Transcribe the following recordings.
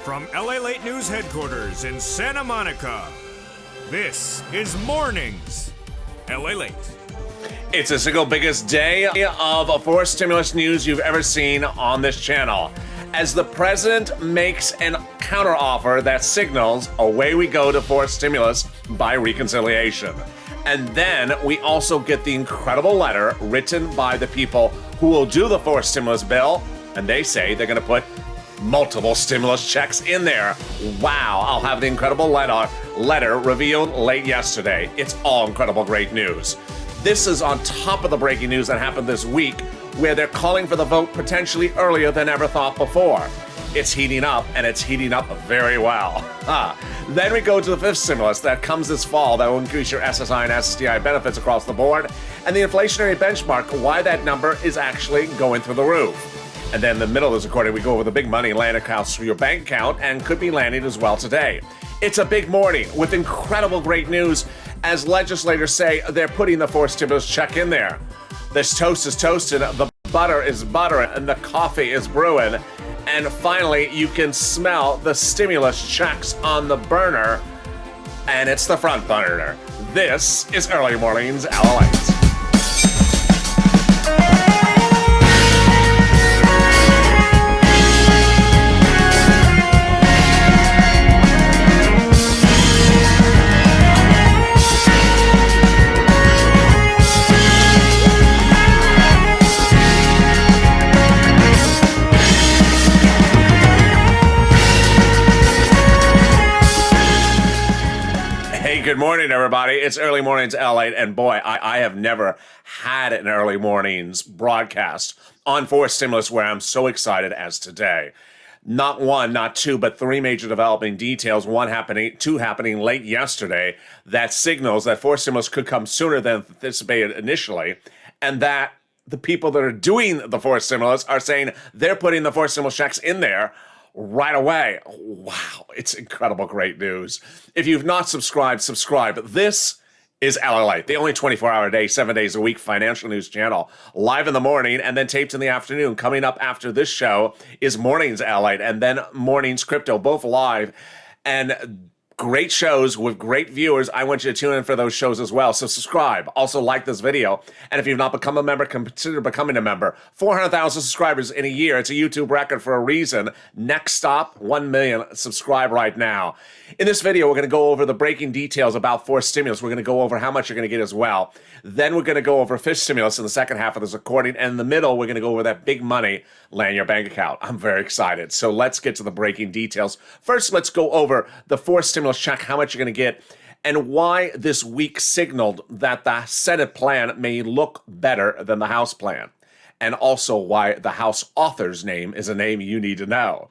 From LALATE News headquarters in Santa Monica, this is Mornings LALATE. It's the single biggest day of forced stimulus news you've ever seen on this channel, as the president makes an counteroffer that signals away we go to forced stimulus by reconciliation. And then we also get the incredible letter written by the people who will do the forced stimulus bill, and they say they're going to put multiple stimulus checks in there. Wow, I'll have the incredible letter revealed late yesterday. It's all incredible great news. This is on top of the breaking news that happened this week, where they're calling for the vote potentially earlier than ever thought before. It's heating up, and it's heating up very well. Then we go to the fifth stimulus that comes this fall that will increase your SSI and SSDI benefits across the board, and the inflationary benchmark, why that number is actually going through the roof. And then in the middle of this recording, we go over the big money landing accounts for your bank account and could be landing as well today. It's a big morning with incredible great news as legislators say they're putting the forced stimulus check in there. This toast is toasted, the butter is buttering, and the coffee is brewing. And finally, you can smell the stimulus checks on the burner, and it's the front burner. This is Early Mornings LALATE. Good morning, everybody. It's Early Mornings LALATE, and boy, I have never had an Early Mornings broadcast on forced stimulus where I'm so excited as today. Not one, not two, but three major developing details, two happening late yesterday, that signals that forced stimulus could come sooner than anticipated initially, and that the people that are doing the forced stimulus are saying they're putting the forced stimulus checks in there right away. Wow, it's incredible great news. If you've not subscribed, subscribe. This is LALATE, the only 24-hour day, 7 days a week financial news channel, live in the morning and then taped in the afternoon. Coming up after this show is Mornings LALATE and then Mornings Crypto, both live and great shows with great viewers. I want you to tune in for those shows as well. So subscribe. Also like this video. And if you've not become a member, consider becoming a member. 400,000 subscribers in a year. It's a YouTube record for a reason. Next stop, 1 million. Subscribe right now. In this video, we're going to go over the breaking details about forced stimulus. We're going to go over how much you're going to get as well. Then we're going to go over fifth stimulus in the second half of this recording. And in the middle, we're going to go over that big money land your bank account. I'm very excited. So let's get to the breaking details. First, let's go over the forced stimulus check, how much you're going to get, and why this week signaled that the Senate plan may look better than the House plan, and also why the House author's name is a name you need to know.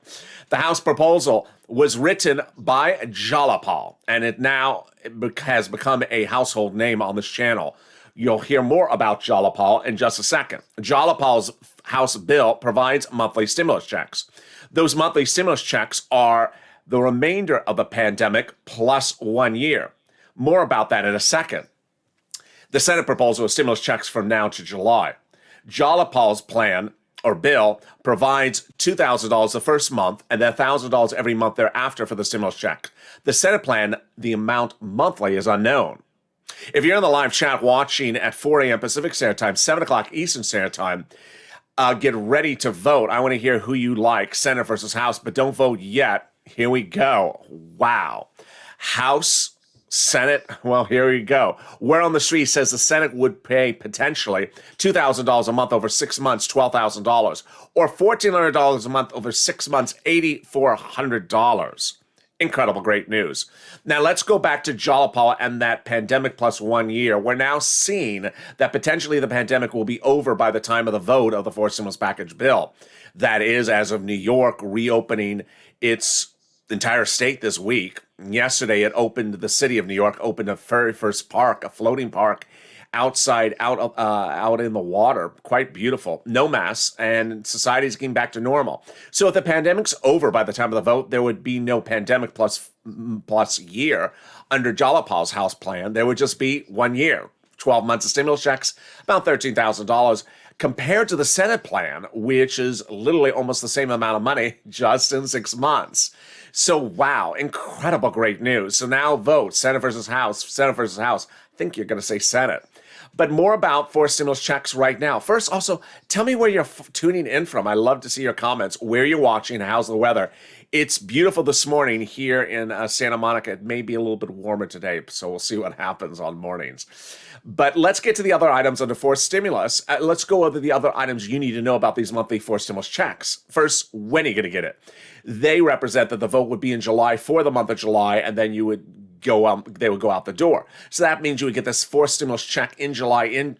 The House proposal was written by Jalapal, and it now has become a household name on this channel. You'll hear more about Jalapal in just a second. Jalapal's House bill provides monthly stimulus checks. Those monthly stimulus checks are the remainder of the pandemic plus 1 year. More about that in a second. The Senate proposal is stimulus checks from now to July. Jalapal's plan or bill provides $2,000 the first month and then $1,000 every month thereafter for the stimulus check. The Senate plan, the amount monthly is unknown. If you're in the live chat watching at 4 a.m. Pacific Standard Time, 7 o'clock Eastern Standard Time, get ready to vote. I want to hear who you like, Senate versus House, but don't vote yet. Here we go. Wow. House, Senate, well, here we go. Word on the street says the Senate would pay potentially $2,000 a month over 6 months, $12,000, or $1,400 a month over 6 months, $8,400. Incredible great news. Now let's go back to Jalapal and that pandemic plus 1 year. We're now seeing that potentially the pandemic will be over by the time of the vote of the forced stimulus package bill. That is, as of New York reopening its entire state this week. Yesterday, the city of New York opened a very first park, a floating park outside, out in the water. Quite beautiful. No masks, and society's getting back to normal. So if the pandemic's over by the time of the vote, there would be no pandemic plus year. Under Jalapal's House plan, there would just be 1 year. 12 months of stimulus checks, about $13,000. compared to the Senate plan, which is literally almost the same amount of money just in 6 months. So, wow, incredible great news. So now vote, Senate versus House, Senate versus House. I think you're going to say Senate. But more about forced stimulus checks right now. First, also, tell me where you're tuning in from. I love to see your comments, where you're watching, how's the weather. It's beautiful this morning here in Santa Monica. It may be a little bit warmer today, so we'll see what happens on mornings. But let's get to the other items under forced stimulus. Let's go over the other items you need to know about these monthly forced stimulus checks. First, when are you going to get it? They represent that the vote would be in July for the month of July, and then you would they would go out the door. So that means you would get this forced stimulus check in July, in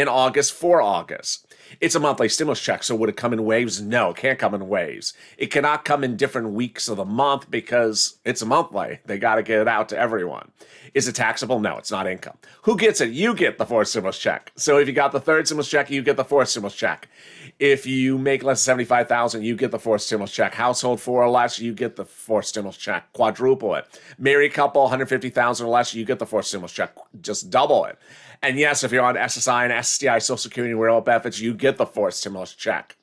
August for August. It's a monthly stimulus check, so would it come in waves? No, it can't come in waves. It cannot come in different weeks of the month because it's a monthly. They got to get it out to everyone. Is it taxable? No, it's not income. Who gets it? You get the fourth stimulus check. So if you got the third stimulus check, you get the fourth stimulus check. If you make less than $75,000, you get the fourth stimulus check. Household 4 or less, you get the fourth stimulus check. Quadruple it. Married couple, $150,000 or less, you get the fourth stimulus check. Just double it. And yes, if you're on SSI and SSDI, Social Security and Rural Benefits, you get the fourth stimulus check.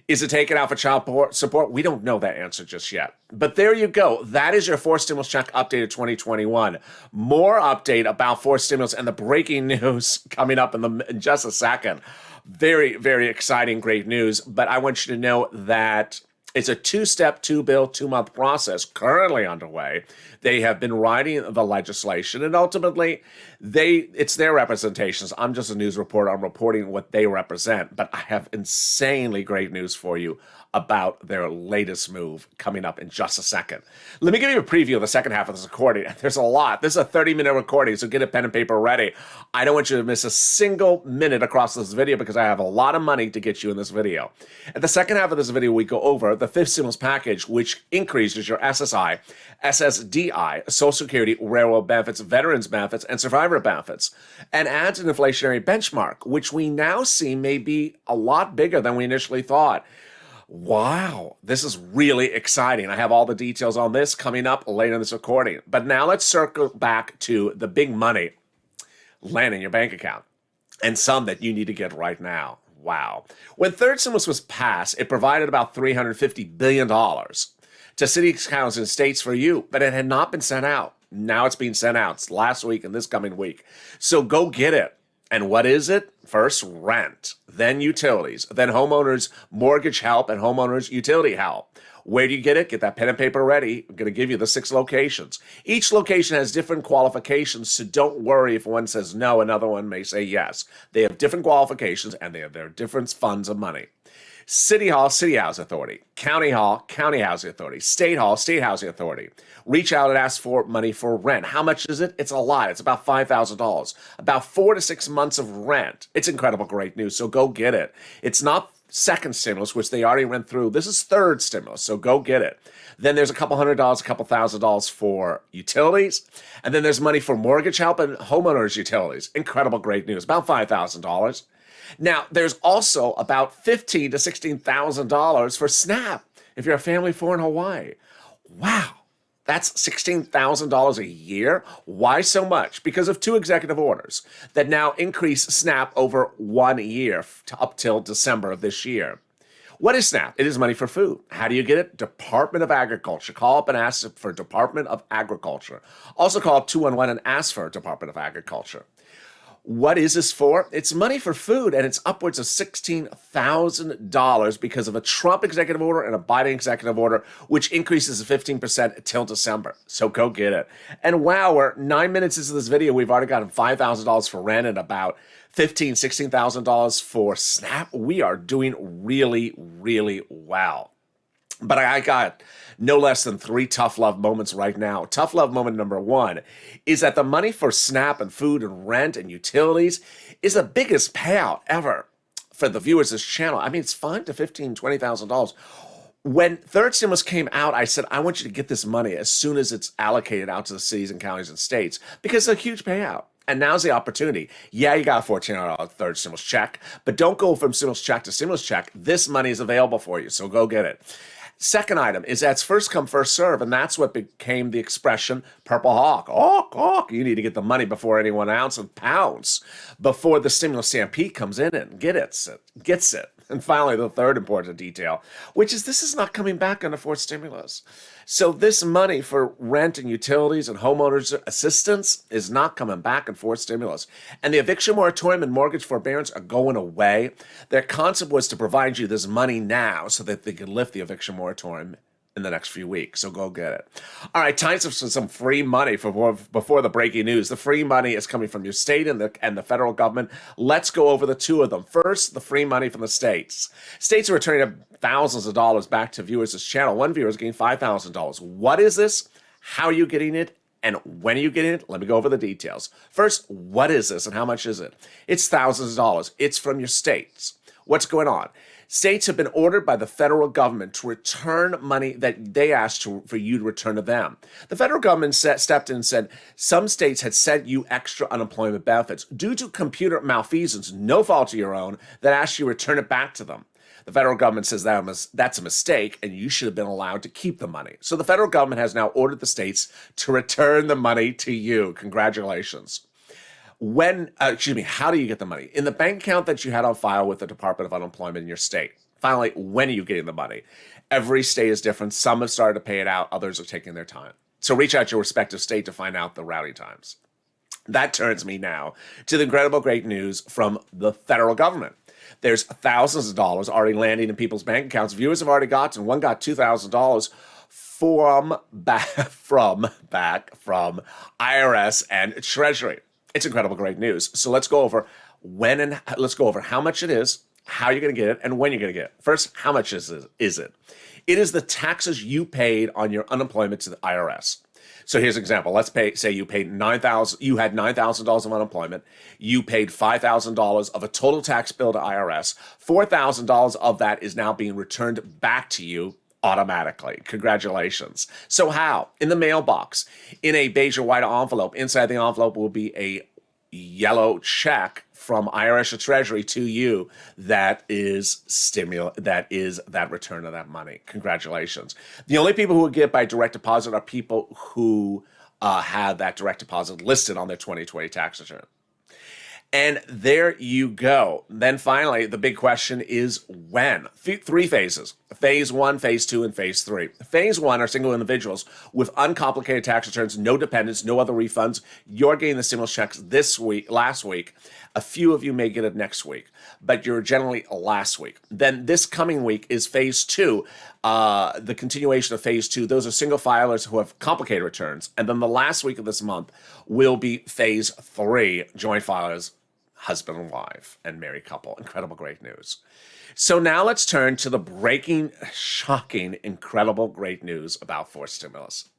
Is it taken out for child support? We don't know that answer just yet. But there you go. That is your fourth stimulus check updated 2021. More update about fourth stimulus and the breaking news coming up in just a second. Very, very exciting, great news. But I want you to know that it's a 2-step, 2-bill, 2-month process currently underway. They have been writing the legislation, and ultimately, it's their representations. I'm just a news reporter. I'm reporting what they represent. But I have insanely great news for you about their latest move coming up in just a second. Let me give you a preview of the second half of this recording. There's a lot. This is a 30-minute recording, so get a pen and paper ready. I don't want you to miss a single minute across this video because I have a lot of money to get you in this video. At the second half of this video, we go over the fifth stimulus package, which increases your SSI, SSDI, Social Security, Railroad benefits, veterans benefits, and survivor benefits, and adds an inflationary benchmark, which we now see may be a lot bigger than we initially thought. Wow, this is really exciting. I have all the details on this coming up later in this recording. But now let's circle back to the big money landing in your bank account, and some that you need to get right now. Wow. When third stimulus was passed, it provided about $350 billion to cities, counties, and states for you, but it had not been sent out. Now it's being sent out. It's last week and this coming week. So go get it. And what is it? First, rent, then utilities, then homeowners mortgage help and homeowners utility help. Where do you get it? Get that pen and paper ready. I'm going to give you the 6 locations. Each location has different qualifications, so don't worry if one says no, another one may say yes. They have different qualifications, and they have their different funds of money. City Hall, City Housing Authority. County Hall, County Housing Authority. State Hall, State Housing Authority. Reach out and ask for money for rent. How much is it? It's a lot. It's about $5,000. About 4 to 6 months of rent. It's incredible, great news, so go get it. It's not second stimulus, which they already went through. This is third stimulus, so go get it. Then there's a couple $100, a couple $1,000 for utilities. And then there's money for mortgage help and homeowners utilities. Incredible, great news. About $5,000. Now, there's also about $15,000 to $16,000 for SNAP if you're a family 4 in Hawaii. Wow, that's $16,000 a year. Why so much? Because of 2 executive orders that now increase SNAP over 1 year up till December of this year. What is SNAP? It is money for food. How do you get it? Department of Agriculture. Call up and ask for Department of Agriculture. Also call up 211 and ask for Department of Agriculture. What is this for? It's money for food, and it's upwards of $16,000 because of a Trump executive order and a Biden executive order, which increases 15% till December. So go get it. And wow, we're 9 minutes into this video. We've already gotten $5,000 for rent and about $15,000, $16,000 for SNAP. We are doing really, really well. But I got no less than 3 tough love moments right now. Tough love moment number 1 is that the money for SNAP and food and rent and utilities is the biggest payout ever for the viewers of this channel. I mean, it's $5,000 to $15,000, $20,000. When third stimulus came out, I said, I want you to get this money as soon as it's allocated out to the cities and counties and states because it's a huge payout. And now's the opportunity. Yeah, you got a $1,400 third stimulus check, but don't go from stimulus check to stimulus check. This money is available for you, so go get it. Second item is that's first come, first serve, and that's what became the expression Purple Hawk. Hawk, hawk. You need to get the money before anyone else and pounce before the stimulus stampede comes in and gets it. And finally, the third important detail, which is this is not coming back under fourth stimulus. So this money for rent and utilities and homeowners assistance is not coming back in fourth stimulus. And the eviction moratorium and mortgage forbearance are going away. Their concept was to provide you this money now so that they could lift the eviction moratorium in the next few weeks. So go get it. All right, time for some free money before the breaking news. The free money is coming from your state and the federal government. Let's go over the two of them. First, the free money from the states. States are returning thousands of dollars back to viewers of this channel. One viewer is getting $5,000. What is this? How are you getting it? And when are you getting it? Let me go over the details. First, what is this and how much is it? It's thousands of dollars. It's from your states. What's going on? States have been ordered by the federal government to return money that they asked for you to return to them. The federal government stepped in and said some states had sent you extra unemployment benefits due to computer malfeasance, no fault of your own, that asked you to return it back to them. The federal government says that's a mistake and you should have been allowed to keep the money. So the federal government has now ordered the states to return the money to you. Congratulations. How do you get the money? In the bank account that you had on file with the Department of Unemployment in your state. Finally, when are you getting the money? Every state is different. Some have started to pay it out. Others are taking their time. So reach out to your respective state to find out the routing times. That turns me now to the incredible great news from the federal government. There's thousands of dollars already landing in people's bank accounts. Viewers have already gotten. One got $2,000 from IRS and Treasury. It's incredible great news. So let's go over how much it is, how you're going to get it, and when you're going to get it. First, how much is it? It is the taxes you paid on your unemployment to the IRS. So here's an example. Let's say you paid $9,000. You had $9,000 of unemployment. You paid $5,000 of a total tax bill to IRS. $4,000 of that is now being returned back to you automatically. Congratulations. So how? In the mailbox, in a beige or white envelope. Inside the envelope will be a yellow check from IRS or Treasury to you that is that return of that money. Congratulations. The only people who will get by direct deposit are people who have that direct deposit listed on their 2020 tax return. And there you go. Then finally, the big question is when. Three phases. Phase 1, Phase 2, and Phase 3. Phase 1 are single individuals with uncomplicated tax returns, no dependents, no other refunds. You're getting the stimulus checks last week. A few of you may get it next week, but you're generally last week. Then this coming week is Phase 2, the continuation of Phase 2. Those are single filers who have complicated returns. And then the last week of this month will be Phase 3, joint filers, husband and wife, and married couple. Incredible great news. So now let's turn to the breaking, shocking, incredible great news about fourth stimulus.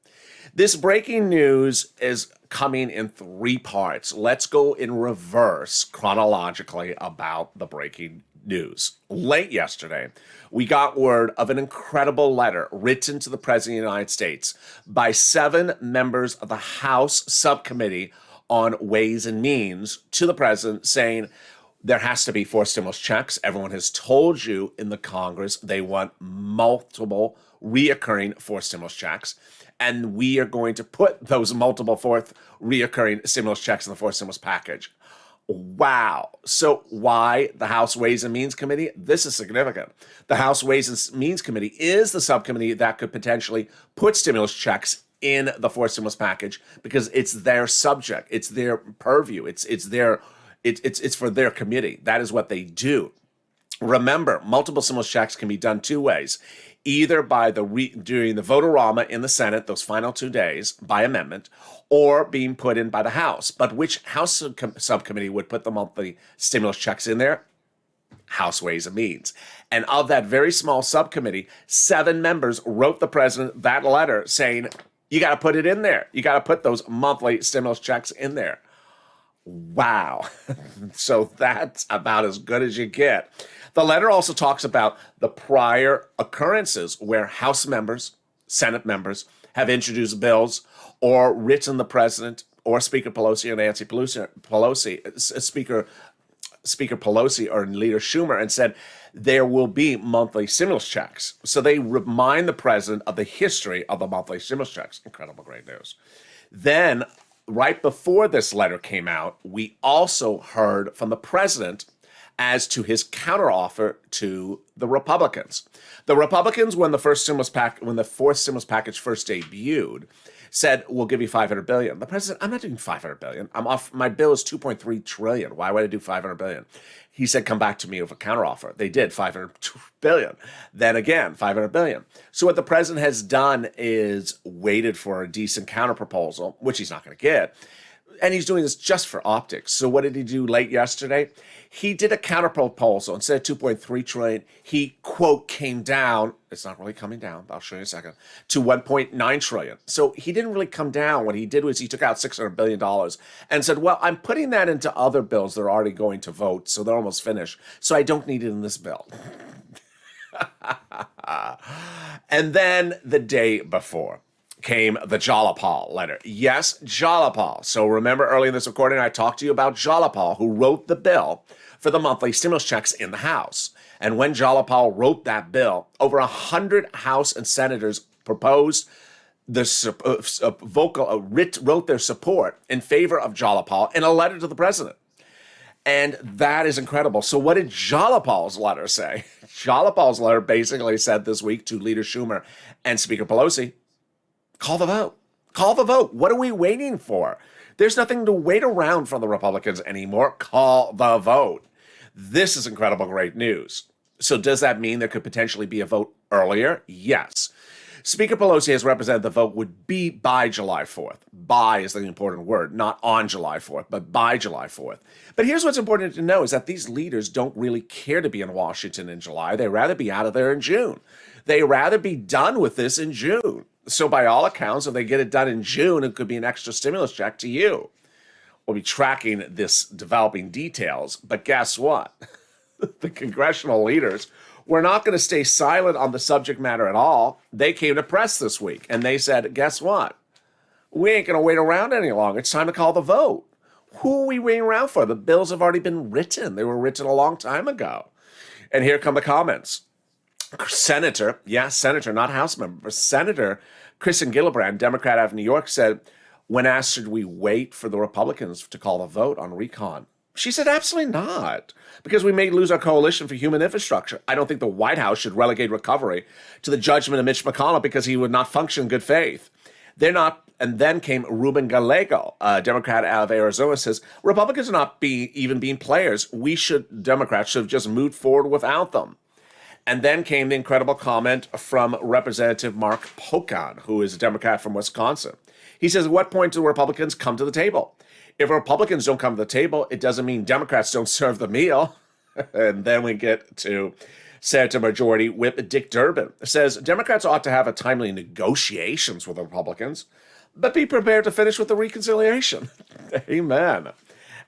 This breaking news is coming in three parts. Let's go in reverse chronologically about the breaking news. Late yesterday, we got word of an incredible letter written to the President of the United States by 7 members of the House Subcommittee on Ways and Means to the president saying there has to be fourth stimulus checks. Everyone has told you in the Congress they want multiple reoccurring fourth stimulus checks. And we are going to put those multiple fourth reoccurring stimulus checks in the fourth stimulus package. Wow. So why the House Ways and Means Committee? This is significant. The House Ways and Means Committee is the subcommittee that could potentially put stimulus checks in the fourth stimulus package because it's their subject, it's their purview, it's for their committee. That is what they do. Remember, multiple stimulus checks can be done two ways: either by during the vote-a-rama in the Senate, those final 2 days, by amendment, or being put in by the House. But which House subcommittee would put the monthly stimulus checks in there? House Ways and Means. And of that very small subcommittee, 7 members wrote the president that letter saying, you got to put it in there. You got to put those monthly stimulus checks in there. Wow. So that's about as good as you get. The letter also talks about the prior occurrences where House members, Senate members have introduced bills or written the president or Speaker Pelosi or Nancy Pelosi, Speaker Speaker Pelosi or Leader Schumer and said there will be monthly stimulus checks. So they remind the president of the history of the monthly stimulus checks. Incredible, great news. Then, right before this letter came out, we also heard from the president as to his counteroffer to the Republicans. The Republicans, when the fourth stimulus package first debuted, said, we'll give you $500 billion. The president, I'm not doing $500 billion. My bill is $2.3 trillion. Why would I do $500 billion? He said, come back to me with a counteroffer. They did, $500 billion. Then again, $500 billion. So what the president has done is waited for a decent counterproposal, which he's not going to get. And he's doing this just for optics. So what did he do late yesterday? He did a counterproposal. Instead of $2.3 trillion, he, quote, came down. It's not really coming down. I'll show you in a second. To $1.9 trillion. So he didn't really come down. What he did was he took out $600 billion and said, well, I'm putting that into other bills that are already going to vote. So they're almost finished. So I don't need it in this bill. And then the day before came the Jalapal letter. Yes, Jalapal. So remember early in this recording, I talked to you about Jalapal, who wrote the bill for the monthly stimulus checks in the House. And when Jalapal wrote that bill, over 100 House and senators proposed wrote their support in favor of Jalapal in a letter to the president. And that is incredible. So what did Jalapal's letter say? Jalapal's letter basically said this week to Leader Schumer and Speaker Pelosi, call the vote. Call the vote. What are we waiting for? There's nothing to wait around for the Republicans anymore. Call the vote. This is incredible, great news. So does that mean there could potentially be a vote earlier? Yes. Speaker Pelosi has represented the vote would be by July 4th. By is the important word, not on July 4th, but by July 4th. But here's what's important to know is that these leaders don't really care to be in Washington in July. They'd rather be out of there in June. They'd rather be done with this in June. So by all accounts, if they get it done in June, it could be an extra stimulus check to you. We'll be tracking this developing details. But guess what? The congressional leaders were not going to stay silent on the subject matter at all. They came to press this week and they said, guess what? We ain't going to wait around any longer. It's time to call the vote. Who are we waiting around for? The bills have already been written. They were written a long time ago. And here come the comments. Senator, not House member, but Senator Kristen Gillibrand, Democrat out of New York, said, when asked, should we wait for the Republicans to call the vote on recon? She said, absolutely not, because we may lose our coalition for human infrastructure. I don't think the White House should relegate recovery to the judgment of Mitch McConnell because he would not function in good faith. They're not. And then came Ruben Gallego, a Democrat out of Arizona, says, Republicans are not even being players. Democrats should have just moved forward without them. And then came the incredible comment from Representative Mark Pocan, who is a Democrat from Wisconsin. He says, at what point do Republicans come to the table? If Republicans don't come to the table, it doesn't mean Democrats don't serve the meal. And then we get to Senator Majority Whip Dick Durbin. Says, Democrats ought to have a timely negotiations with the Republicans, but be prepared to finish with the reconciliation. Amen.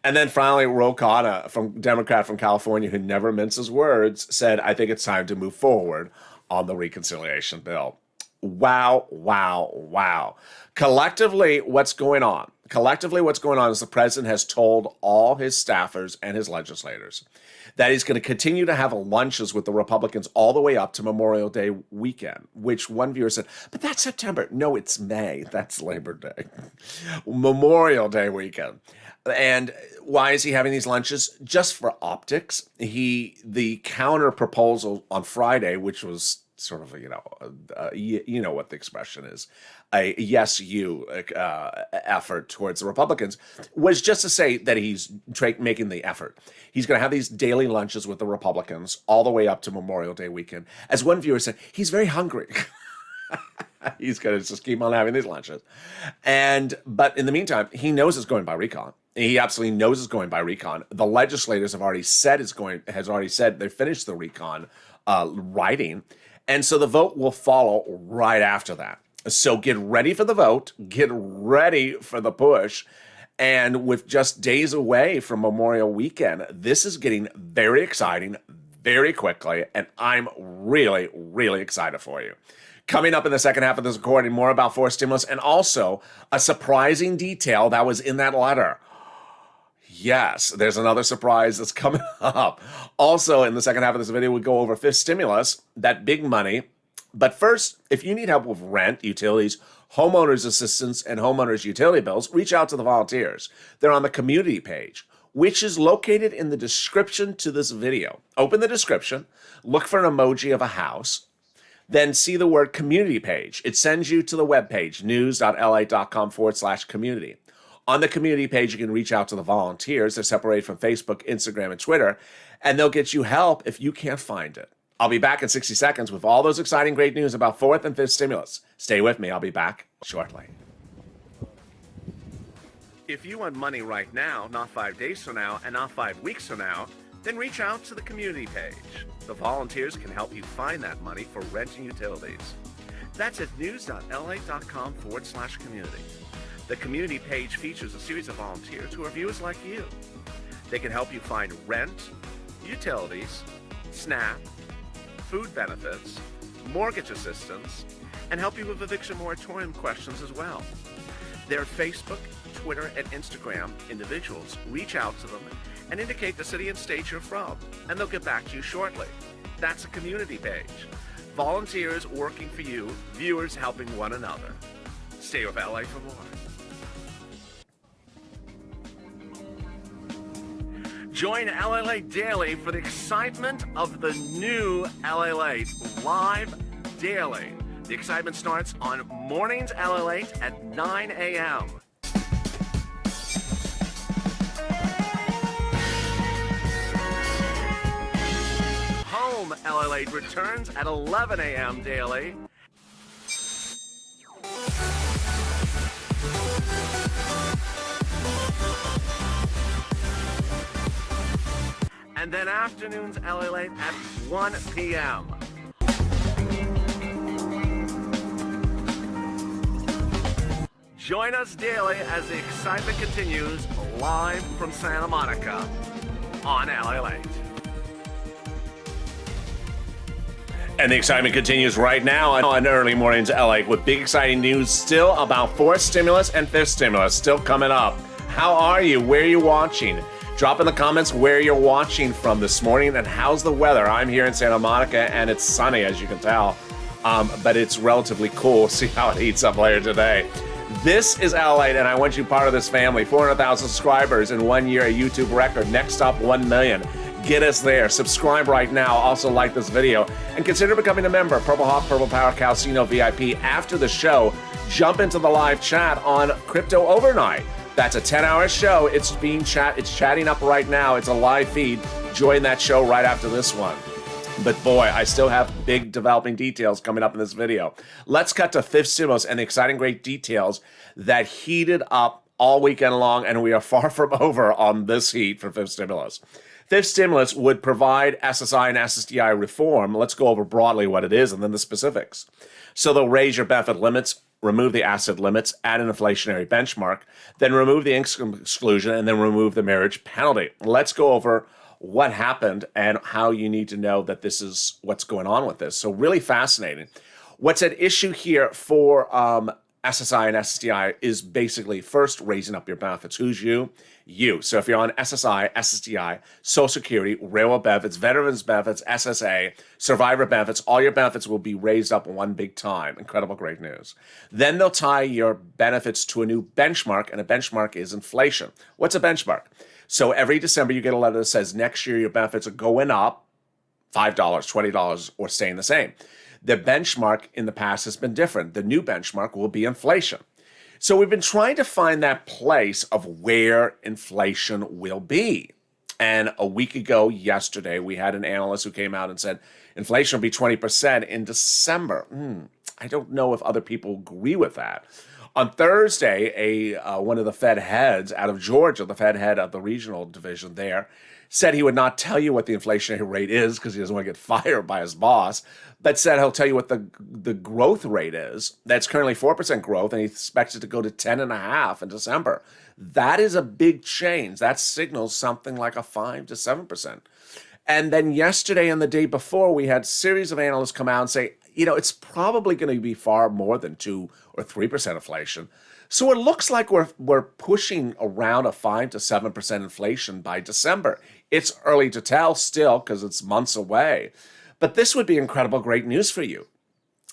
And then finally, Ro Khanna, Democrat from California, who never minces words, said, I think it's time to move forward on the reconciliation bill. Wow, wow, wow. Collectively, what's going on? Is the president has told all his staffers and his legislators that he's going to continue to have lunches with the Republicans all the way up to Memorial Day weekend, which one viewer said, but that's September. No, it's May. That's Labor Day. Memorial Day weekend. And why is he having these lunches? Just for optics. The counter proposal on Friday, which was sort of, you know what the expression is, a yes, you effort towards the Republicans, was just to say that he's making the effort. He's going to have these daily lunches with the Republicans all the way up to Memorial Day weekend. As one viewer said, he's very hungry. He's going to just keep on having these lunches. But in the meantime, he knows it's going by recon. He absolutely knows it's going by recon. The legislators have already said they finished the recon writing. And so the vote will follow right after that. So get ready for the vote, get ready for the push. And with just days away from Memorial Weekend, this is getting very exciting very quickly. And I'm really, really excited for you. Coming up in the second half of this recording, more about forced stimulus and also a surprising detail that was in that letter. Yes, there's another surprise that's coming up. Also, in the second half of this video, we go over fifth stimulus, that big money. But first, if you need help with rent, utilities, homeowners assistance, and homeowners utility bills, reach out to the volunteers. They're on the community page, which is located in the description to this video. Open the description, look for an emoji of a house, then see the word community page. It sends you to the webpage, news.la.com/community. On the community page, you can reach out to the volunteers. They're separated from Facebook, Instagram, and Twitter, and they'll get you help if you can't find it. I'll be back in 60 seconds with all those exciting great news about fourth and fifth stimulus. Stay with me. I'll be back shortly. If you want money right now, not 5 days from now, and not 5 weeks from now, then reach out to the community page. The volunteers can help you find that money for rent and utilities. That's at news.la.com/community. The community page features a series of volunteers who are viewers like you. They can help you find rent, utilities, SNAP, food benefits, mortgage assistance, and help you with eviction moratorium questions as well. Their Facebook, Twitter, and Instagram individuals reach out to them and indicate the city and state you're from, and they'll get back to you shortly. That's a community page. Volunteers working for you, viewers helping one another. Stay with LA for more. Join LALATE Daily for the excitement of the new LALATE live daily. The excitement starts on Mornings LALATE at 9 a.m. Home LALATE returns at 11 a.m. daily. And then afternoons LALATE at 1 p.m. Join us daily as the excitement continues live from Santa Monica on LALATE. And the excitement continues right now on Early Mornings LA with big exciting news still about fourth stimulus and fifth stimulus still coming up. How are you? Where are you watching? Drop in the comments where you're watching from this morning and how's the weather. I'm here in Santa Monica and it's sunny, as you can tell, but it's relatively cool. See how it heats up later today. This is LALATE, and I want you part of this family. 400,000 subscribers in 1 year, a YouTube record. Next up, 1 million. Get us there. Subscribe right now. Also like this video. And consider becoming a member. Purple Hawk, Purple Power, Calcino VIP. After the show, jump into the live chat on Crypto Overnight. That's a 10-hour show. It's chatting up right now. It's a live feed. Join that show right after this one. But boy, I still have big developing details coming up in this video. Let's cut to fifth stimulus and the exciting great details that heated up all weekend long, and we are far from over on this heat for fifth stimulus. Fifth stimulus would provide SSI and SSDI reform. Let's go over broadly what it is and then the specifics. So they'll raise your benefit limits, remove the asset limits, add an inflationary benchmark, then remove the income exclusion, and then remove the marriage penalty. Let's go over what happened and how you need to know that this is what's going on with this. So really fascinating. What's at issue here for SSI and SSDI is basically first raising up your benefits. Who's you? You. So if you're on SSI, SSDI, Social Security, railroad benefits, veterans benefits, SSA, survivor benefits, all your benefits will be raised up one big time. Incredible, great news. Then they'll tie your benefits to a new benchmark, and a benchmark is inflation. What's a benchmark? So every December you get a letter that says next year your benefits are going up $5, $20, or staying the same. The benchmark in the past has been different. The new benchmark will be inflation. So we've been trying to find that place of where inflation will be. And a week ago, yesterday, we had an analyst who came out and said inflation will be 20% in December. I don't know if other people agree with that. On Thursday, one of the Fed heads out of Georgia, the Fed head of the regional division there, said he would not tell you what the inflationary rate is because he doesn't want to get fired by his boss, but said he'll tell you what the growth rate is. That's currently 4% growth, and he expects it to go to 10.5% in December. That is a big change. That signals something like a 5 to 7%. And then yesterday and the day before, we had a series of analysts come out and say, it's probably going to be far more than 2 or 3% inflation. So it looks like we're pushing around a 5 to 7% inflation by December. It's early to tell still because it's months away. But this would be incredible, great news for you.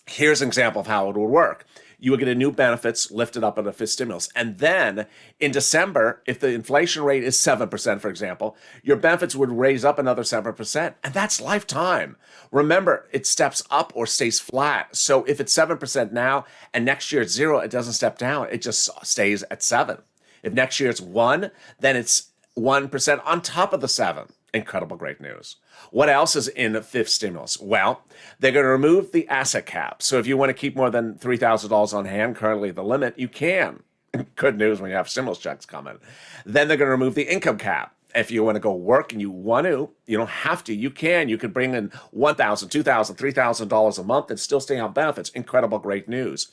Here's an example of how it would work. You would get a new benefits lifted up in a fifth stimulus. And then in December, if the inflation rate is 7%, for example, your benefits would raise up another 7%. And that's lifetime. Remember, it steps up or stays flat. So if it's 7% now and next year it's 0, it doesn't step down. It just stays at 7. If next year it's 1, then it's 1% on top of the 7. Incredible, great news. What else is in the fifth stimulus? Well, they're going to remove the asset cap. So if you want to keep more than $3,000 on hand, currently the limit, you can. Good news when you have stimulus checks coming. Then they're going to remove the income cap. If you want to go work and you want to, you don't have to. You can. You can bring in $1,000, $2,000, $3,000 a month and still stay on benefits. Incredible, great news.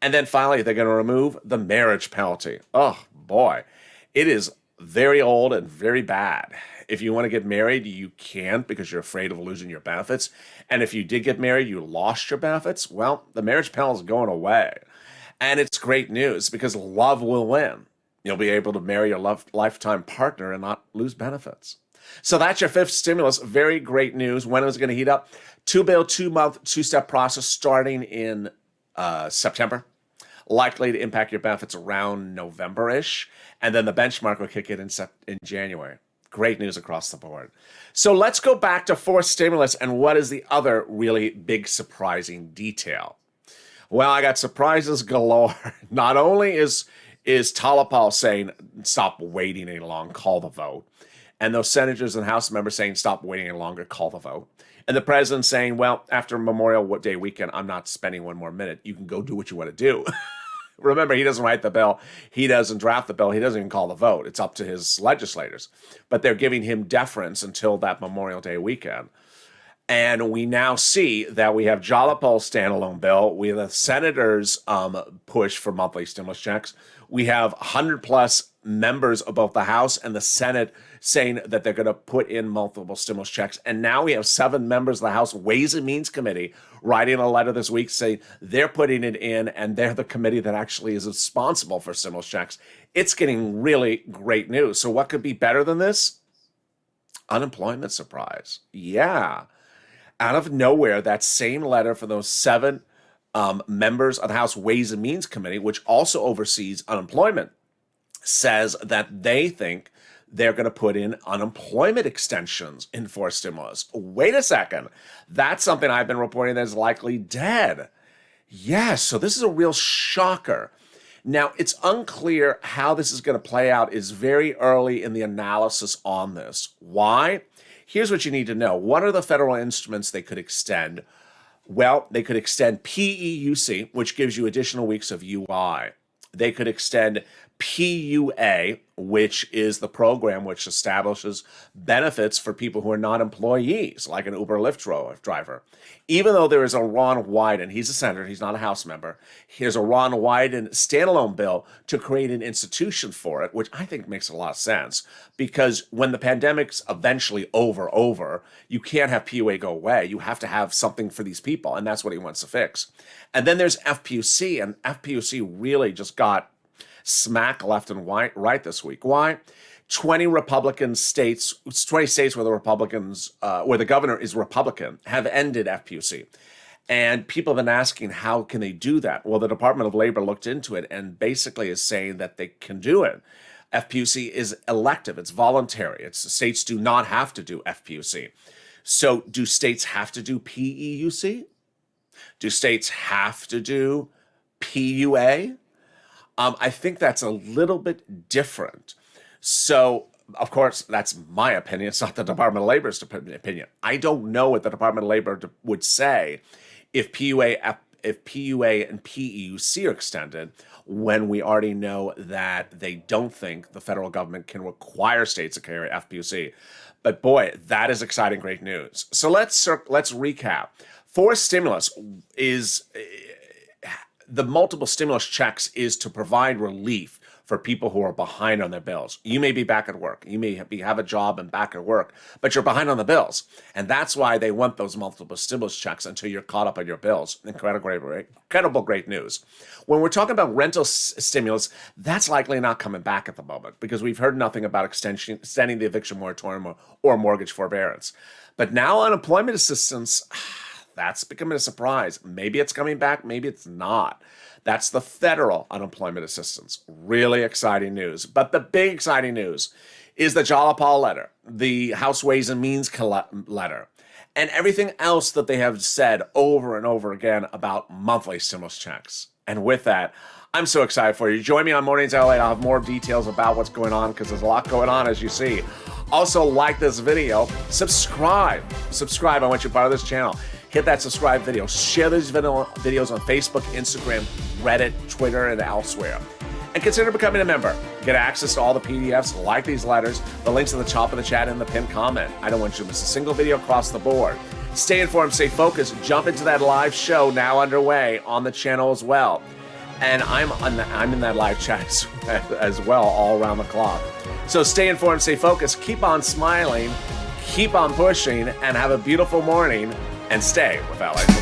And then finally, they're going to remove the marriage penalty. Oh, boy. It is very old and very bad. If you want to get married, you can't because you're afraid of losing your benefits. And if you did get married, you lost your benefits, well, the marriage penalty is going away. And it's great news because love will win. You'll be able to marry your lifetime partner and not lose benefits. So that's your fifth stimulus. Very great news. When is it going to heat up? 2-bill, 2-month, 2-step process starting in September. Likely to impact your benefits around November-ish. And then the benchmark will kick in January. Great news across the board. So let's go back to fourth stimulus and what is the other really big surprising detail? Well, I got surprises galore. Not only is Talapal saying, stop waiting any longer, call the vote. And those senators and House members saying, stop waiting any longer, call the vote. And the president saying, well, after Memorial Day weekend, I'm not spending one more minute. You can go do what you want to do. Remember, he doesn't write the bill. He doesn't draft the bill. He doesn't even call the vote. It's up to his legislators. But they're giving him deference until that Memorial Day weekend. And we now see that we have Jalapal's standalone bill. We have the senators' push for monthly stimulus checks. We have 100-plus members of both the House and the Senate saying that they're going to put in multiple stimulus checks. And now we have 7 members of the House Ways and Means Committee writing a letter this week saying they're putting it in and they're the committee that actually is responsible for stimulus checks. It's getting really great news. So what could be better than this? Unemployment surprise. Yeah. Out of nowhere, that same letter for those 7 members of the House Ways and Means Committee, which also oversees unemployment, says that they think they're going to put in unemployment extensions in for stimulus. Wait a second. That's something I've been reporting that is likely dead. Yes, so this is a real shocker. Now, it's unclear how this is going to play out. It's very early in the analysis on this. Why? Here's what you need to know. What are the federal instruments they could extend? Well, they could extend PEUC, which gives you additional weeks of UI. They could extend PUA, which is the program which establishes benefits for people who are not employees, like an Uber Lyft driver. Even though there is a Ron Wyden, he's a senator, he's not a House member, here's a Ron Wyden standalone bill to create an institution for it, which I think makes a lot of sense, because when the pandemic's eventually over, you can't have PUA go away. You have to have something for these people, and that's what he wants to fix. And then there's FPUC, and FPUC really just got smack left and right this week. Why? 20 states where the Republicans, where the governor is Republican, have ended FPUC. And people have been asking, how can they do that? Well, the Department of Labor looked into it and basically is saying that they can do it. FPUC is elective. It's voluntary. States do not have to do FPUC. So do states have to do PEUC? Do states have to do PUA? I think that's a little bit different. So, of course, that's my opinion. It's not the Department of Labor's opinion. I don't know what the Department of Labor would say if PUA and PEUC are extended, when we already know that they don't think the federal government can require states to carry FPUC. But boy, that is exciting, great news. So let's recap. Fourth stimulus is the multiple stimulus checks is to provide relief for people who are behind on their bills. You may be back at work. You may have a job and back at work, but you're behind on the bills. And that's why they want those multiple stimulus checks until you're caught up on your bills. Incredible great news. When we're talking about rental stimulus, that's likely not coming back at the moment because we've heard nothing about extending the eviction moratorium or mortgage forbearance. But now unemployment assistance, that's becoming a surprise. Maybe it's coming back, maybe it's not. That's the federal unemployment assistance. Really exciting news. But the big exciting news is the Jalapal letter, the House Ways and Means letter, and everything else that they have said over and over again about monthly stimulus checks. And with that, I'm so excited for you. Join me on Mornings LA. I'll have more details about what's going on because there's a lot going on, as you see. Also, like this video, subscribe. I want you part of this channel. Hit that subscribe video. Share these videos on Facebook, Instagram, Reddit, Twitter, and elsewhere. And consider becoming a member. Get access to all the PDFs, like these letters, the links at the top of the chat and the pinned comment. I don't want you to miss a single video across the board. Stay informed, stay focused. Jump into that live show now underway on the channel as well. And I'm in that live chat as well, all around the clock. So stay informed, stay focused, keep on smiling, keep on pushing, and have a beautiful morning, and stay with LA.